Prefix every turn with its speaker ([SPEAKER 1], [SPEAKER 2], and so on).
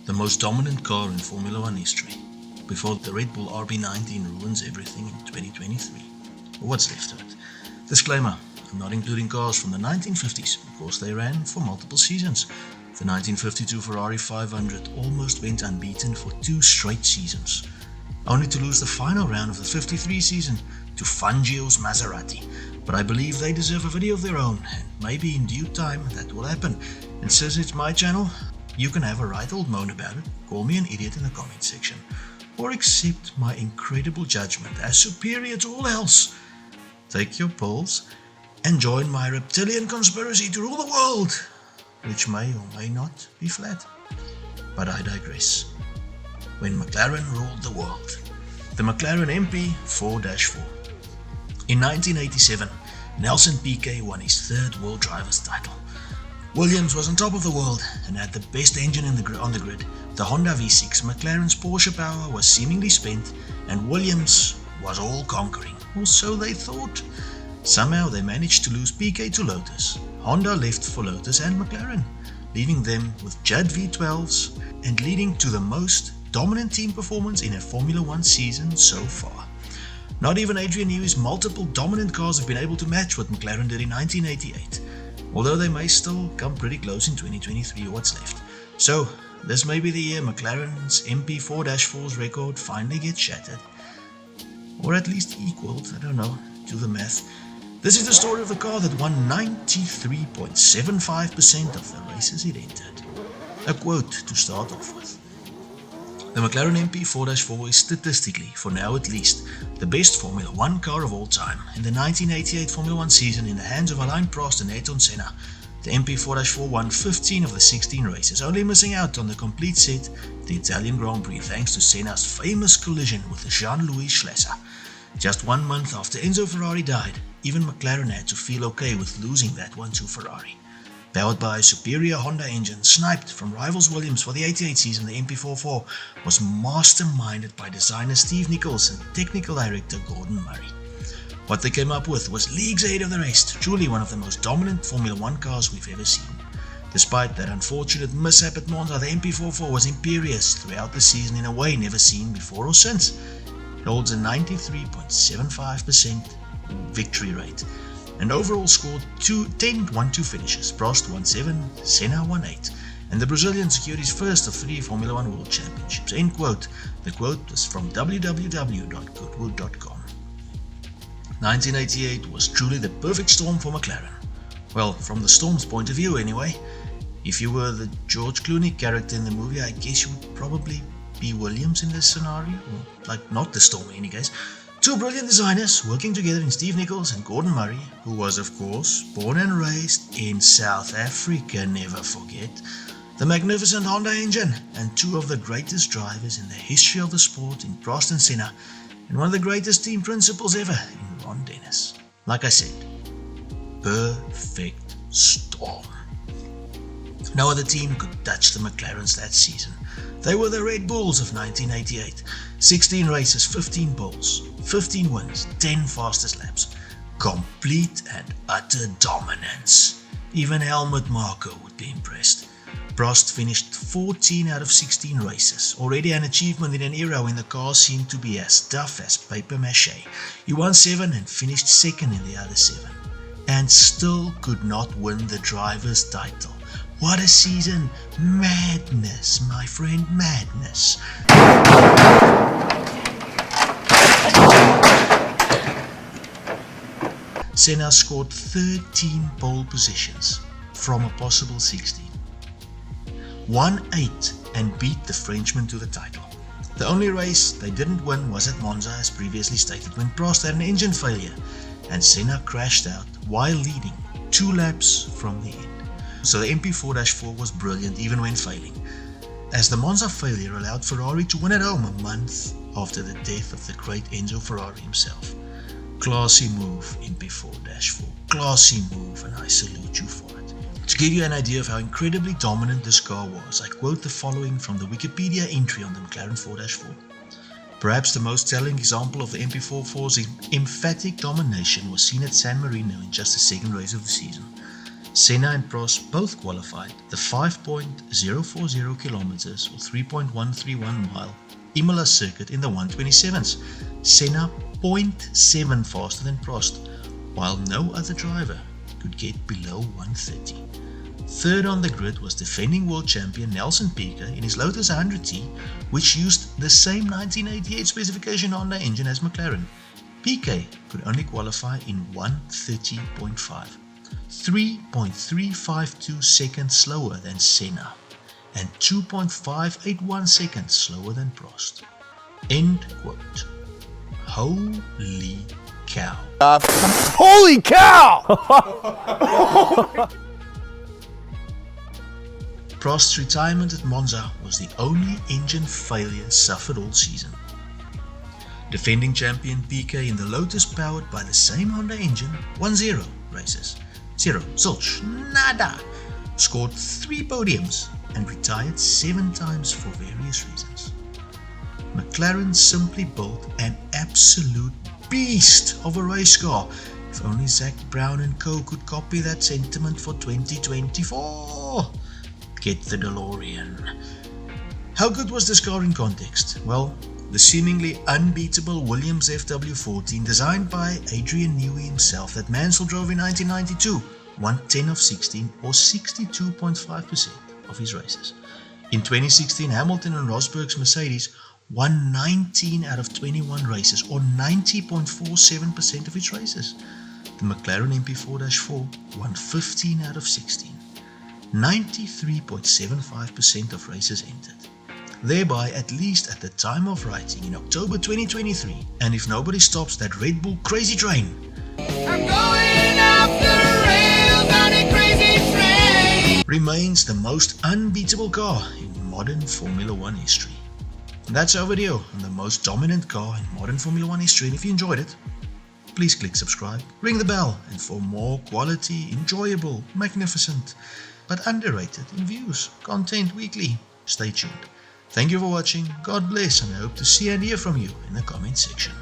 [SPEAKER 1] the most dominant car in Formula 1 history, before the Red Bull RB19 ruins everything in 2023, or what's left of it. Disclaimer, I'm not including cars from the 1950s, because they ran for multiple seasons. The 1952 Ferrari 500 almost went unbeaten for 2 straight seasons, only to lose the final round of the 53 season to Fangio's Maserati. But I believe they deserve a video of their own, and maybe in due time that will happen. And since it's my channel, you can have a right old moan about it, call me an idiot in the comment section, or accept my incredible judgment as superior to all else. Take your polls and join my reptilian conspiracy to rule the world, which may or may not be flat. But I digress. When McLaren ruled the world. The McLaren MP 4-4. In 1987, Nelson Piquet won his 3rd World Drivers' title. Williams was on top of the world and had the best engine on the grid. The Honda V6, McLaren's Porsche power, was seemingly spent, and Williams was all conquering, or so they thought. Somehow they managed to lose Piquet to Lotus. Honda left for Lotus and McLaren, leaving them with Judd V12s and leading to the most dominant team performance in a Formula 1 season so far. Not even Adrian Newey's multiple dominant cars have been able to match what McLaren did in 1988, although they may still come pretty close in 2023 or what's left. So, this may be the year McLaren's MP 4-4's record finally gets shattered, or at least equaled, I don't know, do the math. This is the story of the car that won 93.75% of the races it entered. A quote to start off with. The McLaren MP 4-4 is statistically, for now at least, the best Formula 1 car of all time. In the 1988 Formula 1 season, in the hands of Alain, Prost and Ayrton Senna, the MP 4-4 won 15 of the 16 races, only missing out on the complete set, the Italian Grand Prix, thanks to Senna's famous collision with Jean-Louis Schlesser. Just 1 month after Enzo Ferrari died, even McLaren had to feel okay with losing that one to Ferrari. Powered by a superior Honda engine, sniped from rivals Williams for the 88 season, the MP44 was masterminded by designer Steve Nichols and technical director Gordon Murray. What they came up with was leagues ahead of the rest, truly one of the most dominant Formula 1 cars we've ever seen. Despite that unfortunate mishap at Monza, the MP44 was imperious throughout the season in a way never seen before or since. It holds a 93.75% victory rate, and overall scored 10 1-2 finishes. Prost won 7, Senna won 8, and the Brazilian secured his first of 3 Formula 1 World Championships. End quote. The quote was from www.goodwood.com. 1988 was truly the perfect storm for McLaren. Well, from the Storm's point of view anyway. If you were the George Clooney character in the movie, I guess you would probably be Williams in this scenario, or like not the Storm in any case. 2 brilliant designers working together in Steve Nichols and Gordon Murray, who was of course born and raised in South Africa, never forget, the magnificent Honda engine, and 2 of the greatest drivers in the history of the sport in Prost and Senna, and one of the greatest team principals ever in Ron Dennis. Like I said, perfect storm. No other team could touch the McLarens that season. They were the Red Bulls of 1988. 16 races, 15 poles, 15 wins, 10 fastest laps. Complete and utter dominance. Even Helmut Marko would be impressed. Prost finished 14 out of 16 races, already an achievement in an era when the car seemed to be as tough as paper mache. He won 7 and finished 2nd in the other 7, and still could not win the driver's title. What a season! Madness, my friend, madness. Senna scored 13 pole positions from a possible 16. Won 8 and beat the Frenchman to the title. The only race they didn't win was at Monza, as previously stated, when Prost had an engine failure and Senna crashed out while leading 2 laps from the end. So the MP4-4 was brilliant even when failing, as the Monza failure allowed Ferrari to win at home a month after the death of the great Enzo Ferrari himself. Classy move, MP4-4. Classy move, and I salute you for it. To give you an idea of how incredibly dominant this car was, I quote the following from the Wikipedia entry on the McLaren 4-4. Perhaps the most telling example of the MP44's emphatic domination was seen at San Marino in just the second race of the season. Senna and Prost both qualified the 5.040 kilometers or 3.131 mile Imola circuit in the 127s. Senna 0.7 faster than Prost, while no other driver could get below 130. Third on the grid was defending world champion Nelson Piquet in his Lotus 100T, which used the same 1988 specification Honda engine as McLaren. Piquet could only qualify in 1:30.5, 3.352 seconds slower than Senna, and 2.581 seconds slower than Prost. End quote. Holy cow.
[SPEAKER 2] Holy cow!
[SPEAKER 1] Prost's retirement at Monza was the only engine failure suffered all season. Defending champion Piquet in the Lotus powered by the same Honda engine won 0 races. 0, zilch, nada. Scored 3 podiums and retired 7 times for various reasons. McLaren simply built an absolute beast of a race car. If only Zach Brown and co could copy that sentiment for 2024. Get the DeLorean. How good was this car in context? Well, the seemingly unbeatable Williams FW14 designed by Adrian Newey himself that Mansell drove in 1992 won 10 of 16 or 62.5% of his races. In 2016, Hamilton and Rosberg's Mercedes won 19 out of 21 races or 90.47% of its races. The McLaren MP4-4 won 15 out of 16, 93.75% of races entered. Thereby, at least at the time of writing in October 2023, and if nobody stops that Red Bull crazy train,
[SPEAKER 3] I'm going off the rails on a crazy train,
[SPEAKER 1] remains the most unbeatable car in modern Formula One history. And that's our video on the most dominant car in modern Formula One history. And if you enjoyed it, please click subscribe, ring the bell, and for more quality, enjoyable, magnificent, but underrated in views, content weekly, stay tuned. Thank you for watching, God bless, and I hope to see and hear from you in the comment section.